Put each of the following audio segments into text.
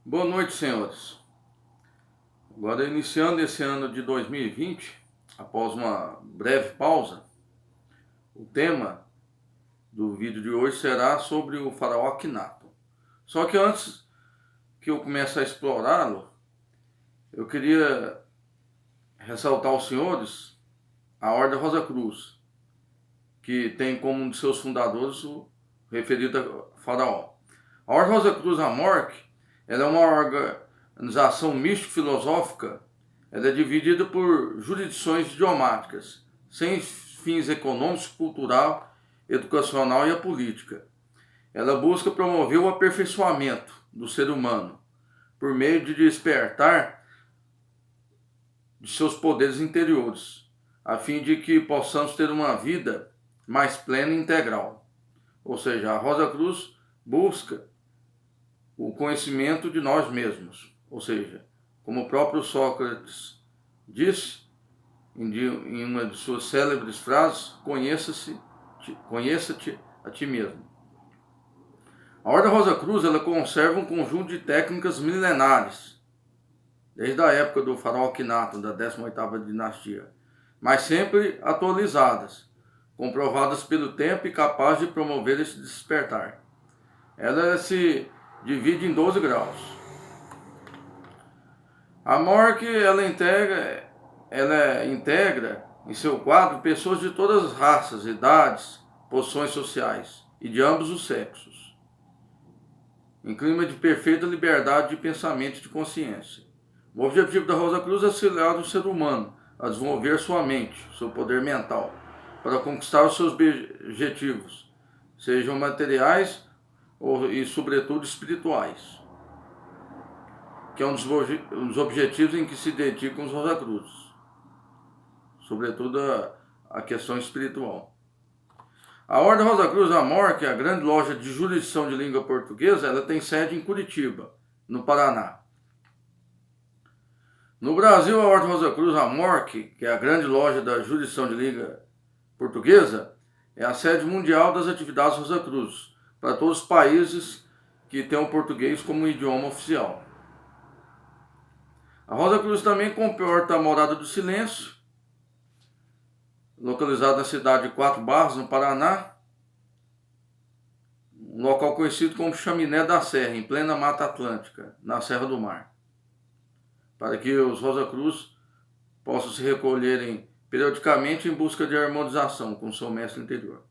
Boa noite, senhores. Agora, iniciando esse ano de 2020, após uma breve pausa, o tema do vídeo de hoje será sobre o faraó Akhenaton. Só que antes que eu comece a explorá-lo, eu queria ressaltar aos senhores a Ordem Rosa Cruz, que tem como um de seus fundadores o referido faraó. A Ordem Rosa Cruz Amorque, ela é uma organização místico-filosófica. Ela é dividida por jurisdições idiomáticas, sem fins econômicos, cultural, educacional e a política. Ela busca promover o aperfeiçoamento do ser humano por meio de despertar de seus poderes interiores, a fim de que possamos ter uma vida mais plena e integral. Ou seja, a Rosa Cruz busca o conhecimento de nós mesmos. Ou seja, como o próprio Sócrates disse em uma de suas célebres frases, conheça-te a ti mesmo. A Ordem Rosa Cruz ela conserva um conjunto de técnicas milenares, desde a época do faraó Akhenaton, da 18ª dinastia, mas sempre atualizadas, comprovadas pelo tempo e capazes de promover esse despertar. Ela se divide em 12 graus. A Amorque ela integra em seu quadro pessoas de todas as raças, idades, posições sociais e de ambos os sexos, em clima de perfeita liberdade de pensamento e de consciência. O objetivo da Rosa Cruz é auxiliar o ser humano a desenvolver sua mente, seu poder mental, para conquistar os seus objetivos, sejam materiais e, sobretudo, espirituais, que é um dos objetivos em que se dedicam os Rosa Cruzes, sobretudo a questão espiritual. A Ordem Rosa Cruz Amorque, a grande loja de jurisdição de língua portuguesa, ela tem sede em Curitiba, no Paraná. No Brasil, a Ordem Rosa Cruz Amorque, que é a grande loja da jurisdição de língua portuguesa, é a sede mundial das atividades Rosa Cruz, para todos os países que têm o português como idioma oficial. A Rosa Cruz também comporta a Morada do Silêncio, localizada na cidade de Quatro Barras, no Paraná, um local conhecido como Chaminé da Serra, em plena Mata Atlântica, na Serra do Mar, para que os Rosa Cruz possam se recolherem periodicamente em busca de harmonização com seu mestre interior.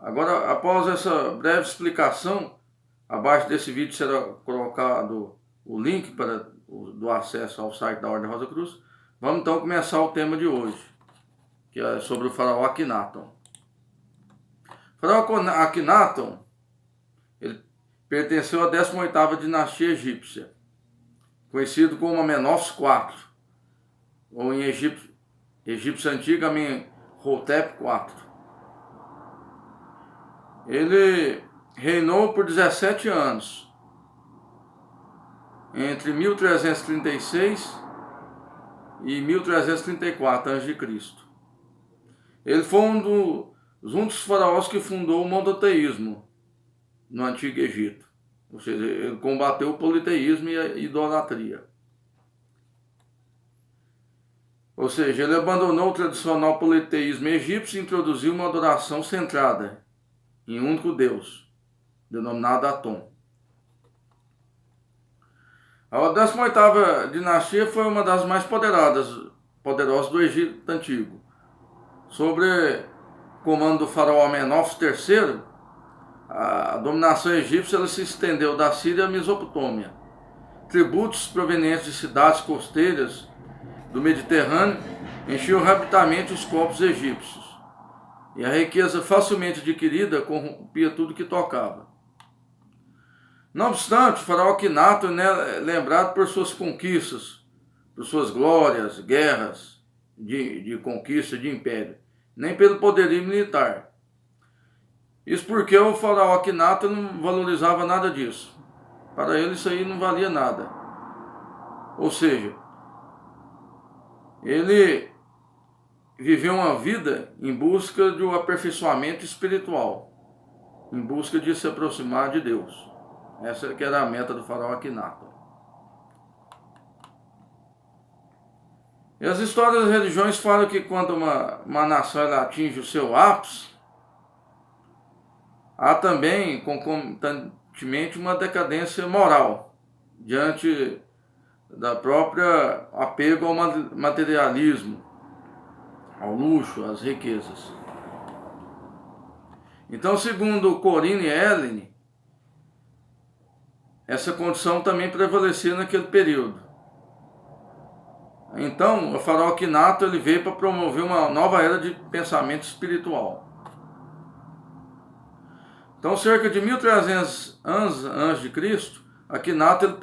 Agora, após essa breve explicação, abaixo desse vídeo será colocado o link do acesso ao site da Ordem Rosa Cruz. Vamos então começar o tema de hoje, que é sobre o faraó Akhenaton. O faraó Akhenaton, ele pertenceu à 18ª dinastia egípcia, conhecido como Amenófis IV, ou em egípcio antigo, Amenhotep IV. Ele reinou por 17 anos, entre 1336 e 1334 a.C. Ele foi um dos faraós que fundou o monoteísmo no Antigo Egito. Ou seja, ele combateu o politeísmo e a idolatria. Ou seja, ele abandonou o tradicional politeísmo egípcio e introduziu uma adoração centrada em um único Deus, denominado Atom. A 18ª dinastia foi uma das mais poderosas do Egito Antigo. Sob comando do faraó Amenófis III, a dominação egípcia ela se estendeu da Síria à Mesopotâmia. Tributos provenientes de cidades costeiras do Mediterrâneo enchiam rapidamente os cofres egípcios, e a riqueza facilmente adquirida corrompia tudo que tocava. Não obstante, o faraó Akhenaton é lembrado por suas conquistas, por suas glórias, guerras de conquista de império, nem pelo poderio militar. Isso porque o faraó Akhenaton não valorizava nada disso. Para ele isso aí não valia nada. Ou seja, ele viveu uma vida em busca do aperfeiçoamento espiritual, em busca de se aproximar de Deus. Essa que era a meta do faraó Akhenaton. E as histórias das religiões falam que quando uma nação ela atinge o seu ápice, há também concomitantemente uma decadência moral diante da própria apego ao materialismo, ao luxo, às riquezas. Então, segundo Corinne e Ellen, essa condição também prevalecia naquele período. Então, o faraó Akhenaton ele veio para promover uma nova era de pensamento espiritual. Então, cerca de 1300 anos antes de Cristo, Akhenaton ele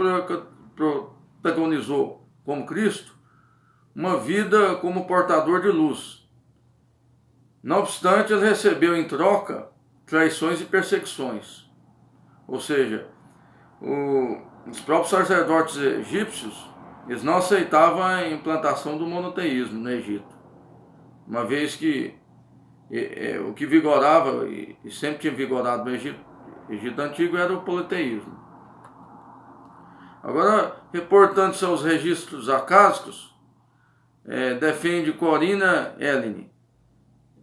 protagonizou como Cristo uma vida como portador de luz. Não obstante, ele recebeu em troca traições e perseguições. Ou seja, os próprios sacerdotes egípcios eles não aceitavam a implantação do monoteísmo no Egito, uma vez que o que vigorava e sempre tinha vigorado no Egito Antigo era o politeísmo. Agora, reportando-se aos registros acásicos, defende Corina Ellen.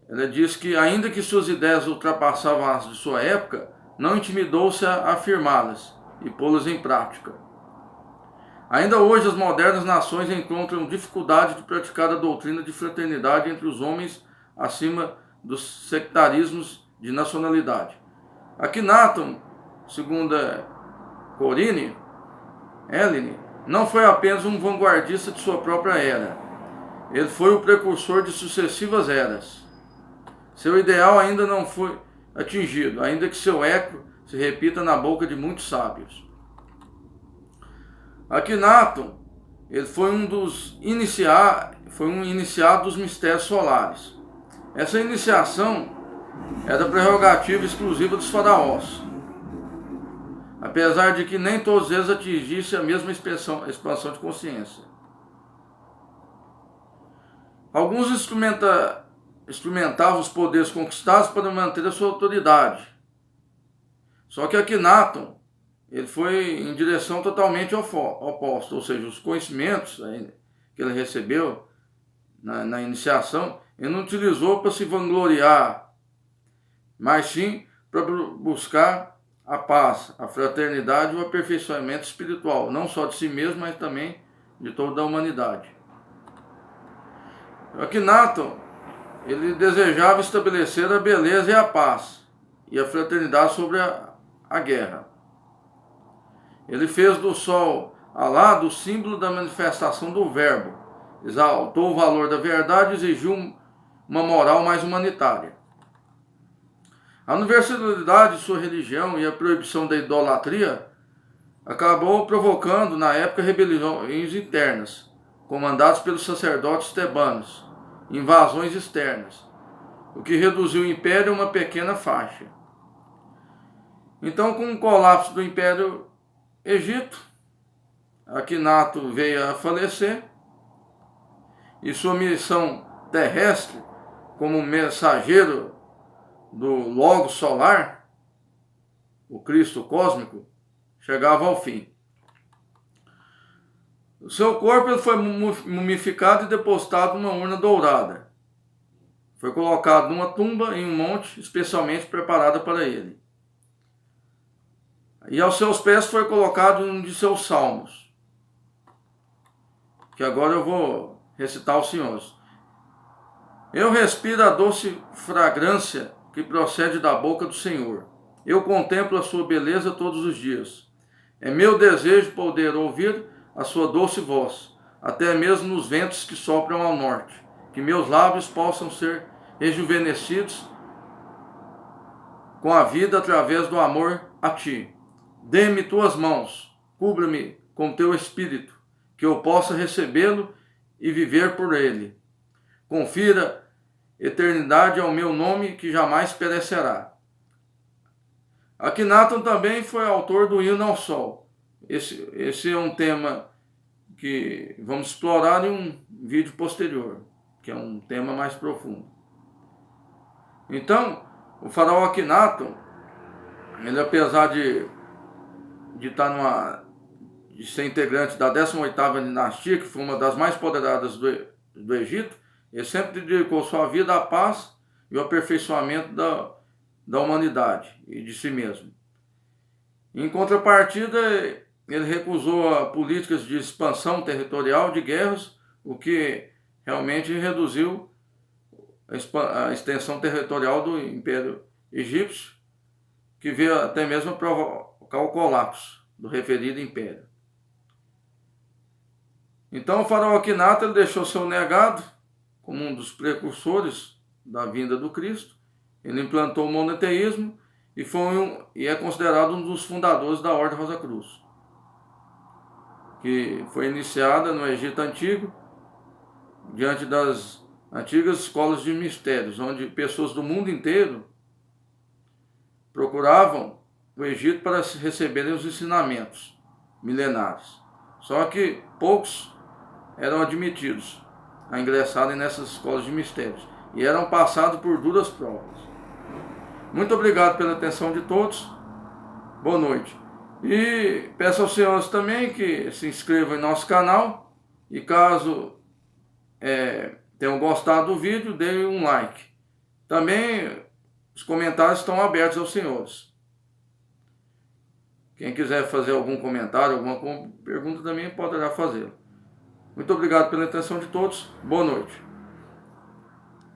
Ela diz que, ainda que suas ideias ultrapassavam as de sua época, não intimidou-se a afirmá-las e pô-las em prática. Ainda hoje, as modernas nações encontram dificuldade de praticar a doutrina de fraternidade entre os homens acima dos sectarismos de nacionalidade. Akhenaton, segundo Corinne Ellen, não foi apenas um vanguardista de sua própria era. Ele foi o precursor de sucessivas eras. Seu ideal ainda não foi atingido, ainda que seu eco se repita na boca de muitos sábios. Akhenaton, ele foi um iniciado dos mistérios solares. Essa iniciação era prerrogativa exclusiva dos faraós, apesar de que nem todos eles atingissem a mesma expansão de consciência. Alguns instrumentavam os poderes conquistados para manter a sua autoridade. Só que Akhenaton ele foi em direção totalmente oposta, ou seja, os conhecimentos que ele recebeu na iniciação, ele não utilizou para se vangloriar, mas sim para buscar a paz, a fraternidade e o aperfeiçoamento espiritual, não só de si mesmo, mas também de toda a humanidade. Akhenaton, ele desejava estabelecer a beleza e a paz e a fraternidade sobre a guerra. Ele fez do sol alado o símbolo da manifestação do verbo, exaltou o valor da verdade e exigiu uma moral mais humanitária. A universalidade de sua religião e a proibição da idolatria acabou provocando, na época, rebeliões internas, comandadas pelos sacerdotes tebanos, invasões externas, o que reduziu o império a uma pequena faixa. Então, com o colapso do Império Egito, Akhenaton veio a falecer e sua missão terrestre como mensageiro do Logos solar, o Cristo cósmico, chegava ao fim. O seu corpo ele foi mumificado e depositado numa urna dourada. Foi colocado numa tumba em um monte especialmente preparada para ele. E aos seus pés foi colocado um de seus salmos, que agora eu vou recitar aos senhores. Eu respiro a doce fragrância que procede da boca do Senhor. Eu contemplo a sua beleza todos os dias. É meu desejo poder ouvir a sua doce voz, até mesmo nos ventos que sopram ao norte, que meus lábios possam ser rejuvenescidos com a vida através do amor a ti. Dê-me tuas mãos, cubra-me com teu espírito, que eu possa recebê-lo e viver por ele. Confira eternidade ao meu nome, que jamais perecerá. Akhenaton também foi autor do Hino ao Sol. Esse é um tema que vamos explorar em um vídeo posterior, que é um tema mais profundo. Então, o faraó Akhenaton, ele apesar de de de ser integrante da 18ª dinastia, que foi uma das mais poderosas do Egito, ele sempre dedicou sua vida à paz e ao aperfeiçoamento da humanidade e de si mesmo. Em contrapartida, ele recusou políticas de expansão territorial, de guerras, o que realmente reduziu a extensão territorial do Império Egípcio, que veio até mesmo a provocar o colapso do referido império. Então o faraó Akhenaton ele deixou seu legado como um dos precursores da vinda do Cristo. Ele implantou o monoteísmo e é considerado um dos fundadores da Ordem Rosa Cruz, que foi iniciada no Egito Antigo, diante das antigas escolas de mistérios, onde pessoas do mundo inteiro procuravam o Egito para receberem os ensinamentos milenares. Só que poucos eram admitidos a ingressarem nessas escolas de mistérios e eram passados por duras provas. Muito obrigado pela atenção de todos. Boa noite. E peço aos senhores também que se inscrevam em nosso canal e caso tenham gostado do vídeo, deem um like. Também os comentários estão abertos aos senhores. Quem quiser fazer algum comentário, alguma pergunta também poderá fazê-lo. Muito obrigado pela atenção de todos. Boa noite.